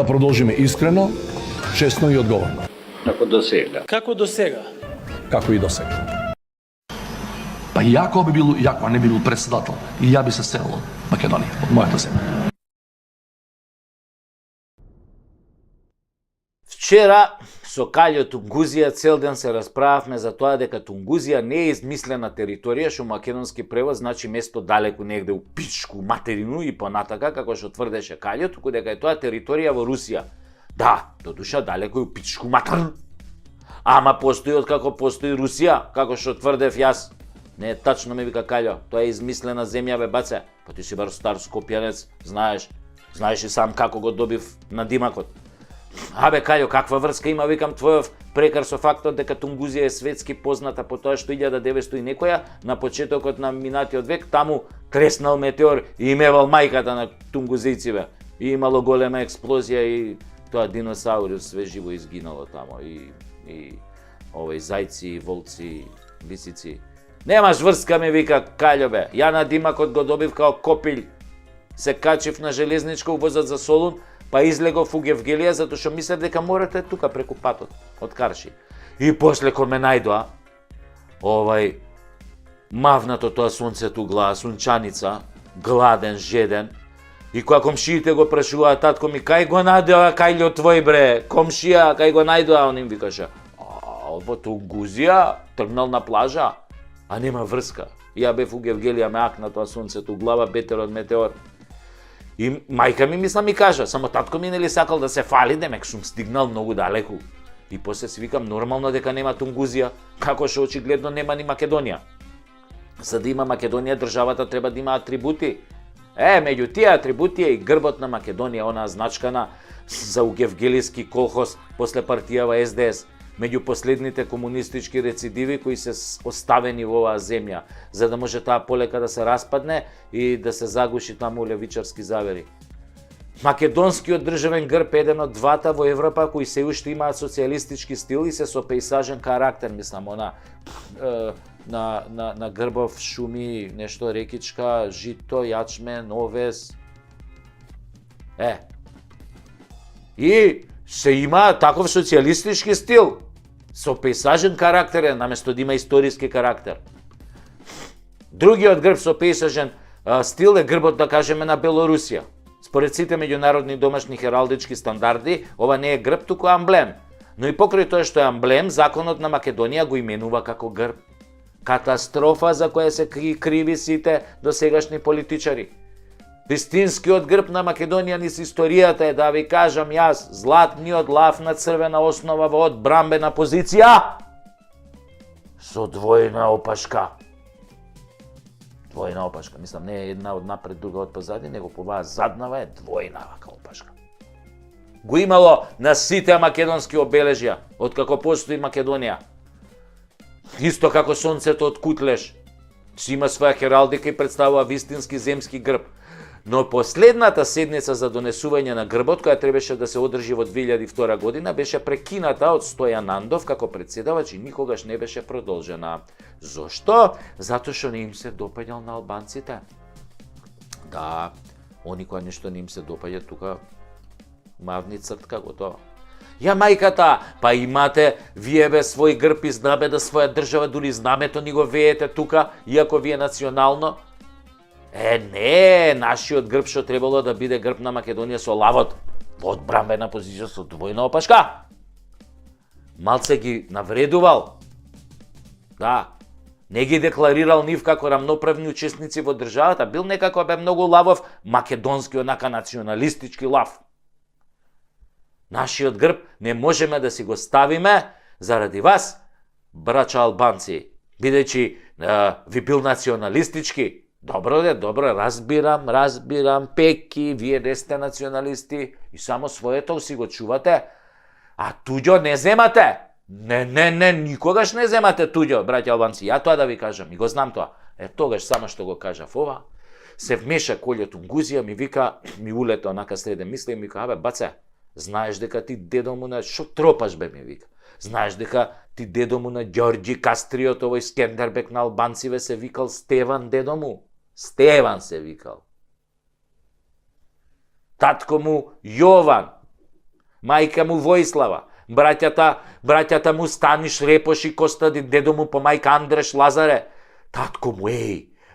да продолжиме искрено, честно и одговорно. Како до сега. Како до сега? Како и до сега. Па и ако не би бил председател, и ја би се селил од Македонија, од мојата земја. Вчера со Каљо Тунгузија цел ден се расправавме за тоа дека Тунгузија не е измислена територија, што македонски превод значи место далеку негде у пичку материну и понатака, како што тврдеше Каљо, туку дека е тоа територија во Русија. Да, додуша далеку у пичку материну. Ама постои од како постои Русија, како што тврдев јас. Не е тачно, ме вика Каљо, тоа е измислена земја, бе баце. Па ти си бар стар скопјанец, знаеш и сам како го добив на димакот. Абе Каљо, каква врска има, викам, твојов прекар со фактот дека Тунгузија е светски позната по тоа што 1900 и некоја, на почетокот на минатиот век, таму треснал метеор и имевал мајката на тунгузијциве. И имало голема експлозија и тоа диносаурус све живо изгинало тамо. И зајци, волци, лисици. Немаш врска, ми вика Каљо, бе. Ја на димакот го добив као копилј. Се качив на железничка увозат за Солун, па излегов у Гевгелија, затоа што мислев дека морето е тука преку патот од Карши. И после кога ме најдоа, мавнато тоа сонцето глава, сунчаница, гладен, жеден, и кога комшиите го прашуваа, татко ми, кај го најдоа Кајло твој, бре, комшија, кај го најдоа, он им викаше, во Тунгузија, тргнал на плажа, а нема врска. Ја бев у Гевгелија, ме акна тоа сонцето глава, бетер од метеор. И мајка ми мисла ми кажа, само татко ми нели сакал да се фали, демек сум стигнал многу далеку. И после си викам нормално дека нема Тунгузија, како што очигледно нема ни Македонија. За да има Македонија, државата треба да има атрибути. Меѓу тие атрибути е и грбот на Македонија, онаа значкана за угевгелиски колхоз после партијава СДС. Меѓу последните комунистички рецидиви кои се оставени во оваа земја, за да може таа полека да се распадне и да се загуши таму левичарски завери. Македонскиот државен грб е еден од двата во Европа кои се уште имаат социјалистички стил и се со пејсажен карактер, мислам, на грбов шуми, нешто рекичка, жито, јачмен, овес. И се има таков социјалистички стил, со пејсажен карактер е, наместо да има историски карактер. Другиот грб со пејсажен стил е грбот, да кажеме, на Белорусија. Според сите меѓународни домашни хералдички стандарди, ова не е грб, туку амблем. Но и покрај тоа што е амблем, законот на Македонија го именува како грб. Катастрофа за која се криви сите досегашни политичари. Вистинскиот грб на Македонија низ историјата е, да ви кажам јас, златниот лав на црвена основа во одбрамбена позиција со двојна опашка. Двојна опашка, мислам, не е една од напред, друга од позади, него по оваа заднава е двојна вака опашка. Го имало на сите македонски обележја, откако постои Македонија. Исто како сонцето од Кутлеш, си има своја хералдика и представува вистински земски грб. Но последната седница за донесување на грбот, која требаше да се одржи во 2002 година, беше прекината од Стојан Нандов како председавач и никогаш не беше продолжена. Зошто? Затоа што не им се допаѓал на албанците. Да, они која нешто не им се допаѓа, тука мавни цртка, готово. Ја мајката, па имате вие бе свој грб и знаме да своја држава, дури знамето ни го веете тука, иако вие национално. Не, нашиот грб што требало да биде грб на Македонија со лавот, во одбрамбена позиција со двојна опашка. Малце ги навредувал. Да, не ги декларирал нив како рамноправни учесници во државата, бил некако бе многу лавов, македонски онака националистички лав. Нашиот грб не можеме да си го ставиме заради вас, брача албанци, бидејќи ви бил националистички. Добро, разбирам, пеки, вие не сте националисти и само своето си го чувате, а туѓо не земате. Не, никогаш не земате туѓо, браќа албанци. Ја тоа да ви кажам, и го знам тоа. Тогаш само што го кажав ова, се вмеша Каљо Тунгузија, ми вика, ми улета онака среден мисли и ми вика, баце, знаеш дека ти дедо му на, шо тропаш бе, ми вика. Знаеш дека ти дедо му на Ѓорѓи Кастриот, овој Скендербек на албанциве се викал Стеван дедо му. Стеван се викал. Татко му Јован. мајка му Воислава, браќата му Станиш, Репош и Костадин, дедо му по мајка Андреш Лазаре, татко му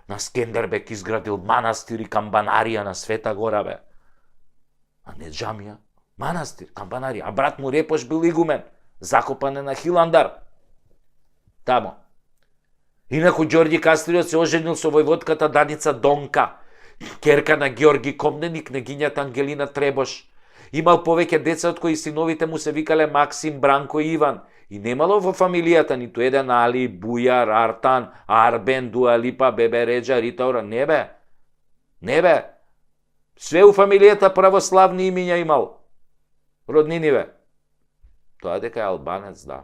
на Скендербек изградил манастир и камбанарија на Света Гора, бе. А не джамија, манастир, камбанарија. А брат му Репош бил игумен, закопан е на Хиландар. Тамо. Инаку Ѓорѓи Кастриот се оженил со војводката Даница Донка, керка на Ѓорги Комненик, княгињата Ангелина Требош. Имал повеќе деца од кои синовите му се викале Максим, Бранко и Иван. И немало во фамилијата ниту еден Али, Бујар, Артан, Арбен, Дуалипа, Бебе Реджа, Ритаура. Не бе. Не бе. Све у фамилијата православни имиња имал. Роднини бе. Тоа дека е албанец, да.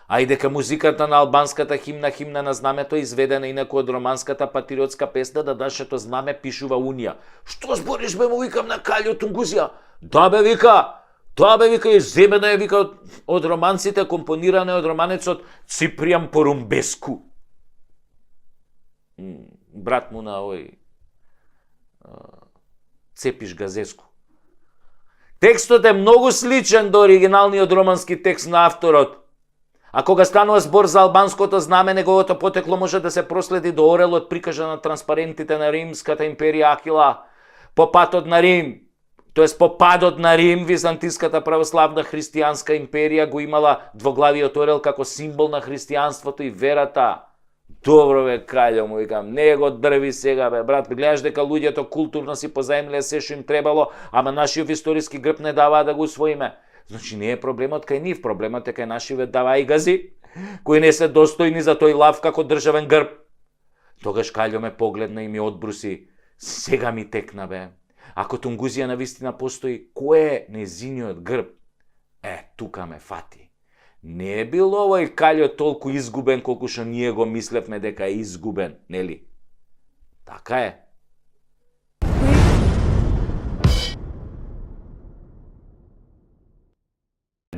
А и дека музиката на албанската химна на знамето изведена инаку од романската патриотска песна да нашето знаме пишува Унија. Што збориш бе, му викам на Каљо Тунгузија? Да бе, вика. Тоа бе, вика, изземена е, вика, од романците, компониране од романецот Ципријан Порумбеску. Брат му на овој Цепиш Газеску. Текстот е многу сличен до оригиналниот романски текст на авторот. А кога станува збор за албанското знаме, неговото потекло може да се проследи до орелот прикажа на транспарентите на Римската империја Акила. По падот на Рим, Византиската православна христијанска империја го имала двоглавиот орел како символ на христијанството и верата. Добро бе, Каљо, му викам, не го дрви сега бе, брат, гледаш дека луѓето културно си позаемле се што им требало, ама нашиот историски грб не даваа да го усвоиме. Значи не е проблемот кај нив, проблемот е кај нашиве давајгази, кои не се достојни за тој лав како државен грб. Тогаш Каљо ме погледна и ми одбруси, сега ми текна бе. Ако Тунгузија навистина постои, кој е незиниот грб? Тука ме фати. Не е бил овој Каљо толку изгубен колку што ние го мислевме дека е изгубен, нели? Така е.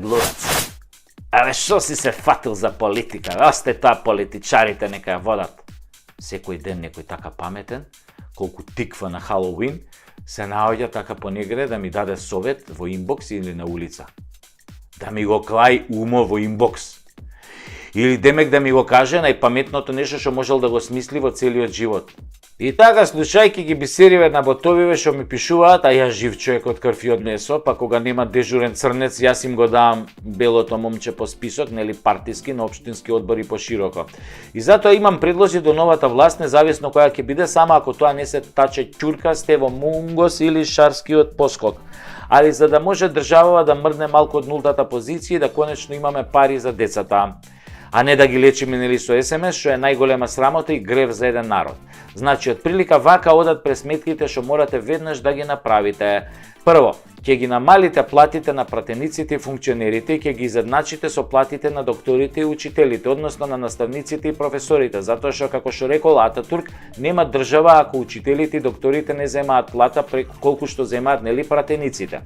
Глурац. Абе, шо си се фатил за политика? Осте тоа политичарите нека ја водат. Секој ден некој така паметен, колку тиква на Халоуин, се наоѓа така понегде да ми даде совет во инбокс или на улица. Да ми го клај умо во инбокс. Или демек да ми го каже најпаметното нешто што можел да го смисли во целиот живот. И така, слушајќи ги бисериве на ботовиве што ми пишуваат, а јас жив човек од крв и од месо, па кога нема дежурен црнец, јас им го давам белото момче по список, нели партиски, на општински одбори пошироко. И затоа имам предлози до новата власт, независно која ќе биде, само ако тоа не се таче ќурка, Стево Мунгос или Шарскиот поскок. Али за да може државава да мрдне малку од нултата позиција и да конечно имаме пари за децата. А не да ги лечиме нели со СМС, што е најголема срамота и грев за еден народ. Значи, од прилика вака одат пресметките што морате веднаш да ги направите. Прво, ќе ги намалите платите на пратениците и функционерите и ќе ги изедначите со платите на докторите и учителите, односно на наставниците и професорите, затоа што, како што рекол Ататурк, нема држава ако учителите и докторите не земаат плата колку што земаат нели пратениците.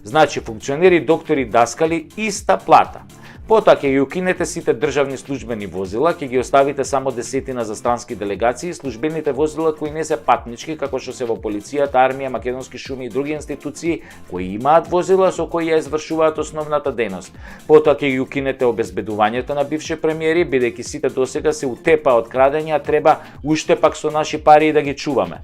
Значи, функционери, доктори, даскали, иста плата. Потоа ќе ги укинете сите државни службени возила, ќе ги оставите само десетина за странски делегации, службените возила кои не се патнички, како што се во полицијата, армија, македонски шуми и други институции кои имаат возила со кои ја извршуваат основната дејност. Потоа ќе ги укинете обезбедувањето на бивши премиери, бидејќи сите досега се утепа од крадење, а треба уште пак со наши пари да ги чуваме.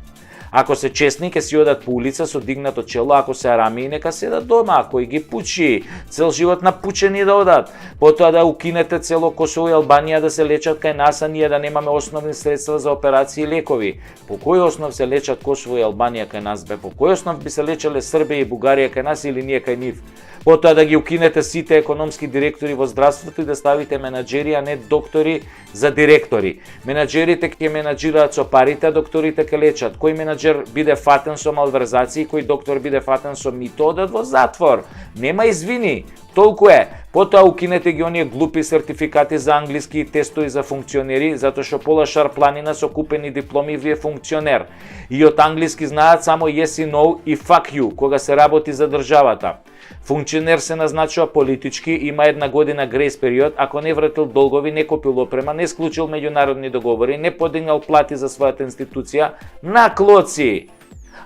Ако се честни, ќе си одат по улица со дигнато чело, ако се арами, нека седат дома, кој ги пучи, цел живот напучени да одат. Потоа да укинете цело Косово и Албанија да се лечат кај нас, а ние да немаме основни средства за операции и лекови. По кој основ се лечат Косово и Албанија кај нас, бе? По кој основ би се лечеле Србија и Бугарија кај нас или ние кај нив? Потоа да ги укинете сите економски директори во здравството и да ставите менаџери, а не доктори за директори. Менаџерите ќе менаџираат со парите, а докторите ќе лечат. Кој менаџер биде фатен со малверзации, кој доктор биде фатен со мито, одат во затвор. Нема извини. Толку е. Потоа укинете ги оние глупи сертификати за англиски и тестови за функционери, затоа што пола шарпланина со купени дипломи ви е функционер. И од англиски знаат само yes и no и fuck you, кога се работи за државата. Функционер се назначува политички, има 1 година грейс период, ако не вратил долгови, не купил опрема, не склучил меѓународни договори, не подигнал плати за својата институција, на клоци.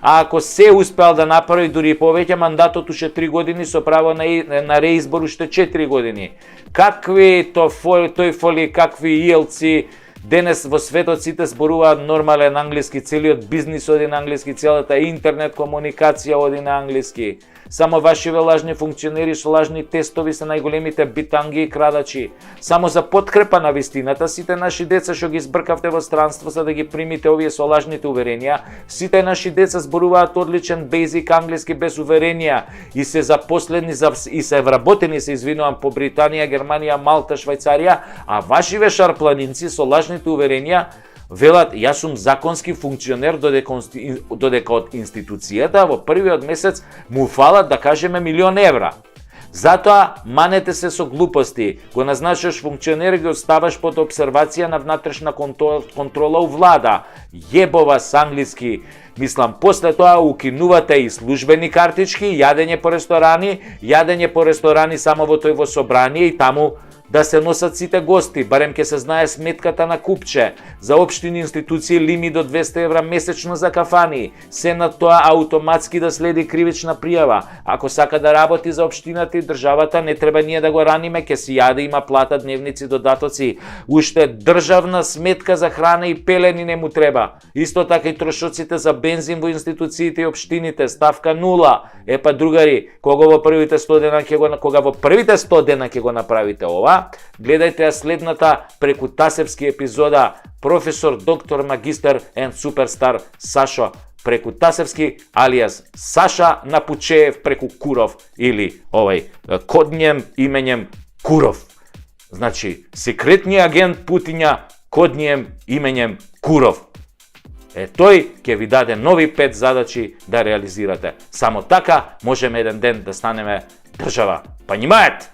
А ако се успеал да направи дури и повеќе, мандатот уште 3 години со право на реизбор уште 4 години. Какви тојфоли, какви иелци, денес во светот сите зборуваат нормален англиски, целиот бизнис оди на англиски, целата интернет комуникација оди на англиски. Само вашиве лажни функционери со лажни тестови се најголемите битанги и крадачи. Само за подкрепа на вистината, сите наши деца што ги збркавте во странство за да ги примите овие со лажните уверенија, сите наши деца зборуваат одличен бейзик англиски без уверенија и се запослени и се вработени, се извинувам, по Британија, Германија, Малта, Швајцарија, а вашиве шарпланинци со лажните уверенија велат, јас сум законски функционер додека од институцијата во првиот месец му фалат, да кажеме, 1.000.000 евра. Затоа манете се со глупости, го назначаш функционер и ги оставаш под обсервација на внатрешна контрола у влада. Јебова с англиски. Мислам, после тоа укинувате и службени картички, јадење по ресторани само во тој во собрание и таму да се носат сите гости, барем ќе се знае сметката на купче, за општини институции лимит до 200 евра месечно за кафани, се на тоа автоматски да следи кривична пријава. Ако сака да работи за општината и државата, не треба ние да го раниме, ќе си јаде, има плата, дневници, додатоци. Уште државна сметка за храна и пелени не му треба. Исто така и трошоците за бензин во институциите и општините, ставка 0. Епа другари, кога во првите 100 дена ќе го направите ова, гледајте ја следната преку Тасевски епизода професор, доктор, магистар and суперстар Сашо преку Тасевски, алијас Саша Напучеев преку Куров или коднием именем Куров. Значи, секретниот агент Путиња коднием именем Куров. Тој ќе ви даде нови 5 задачи да реализирате. Само така можеме еден ден да станеме држава. Понимаете?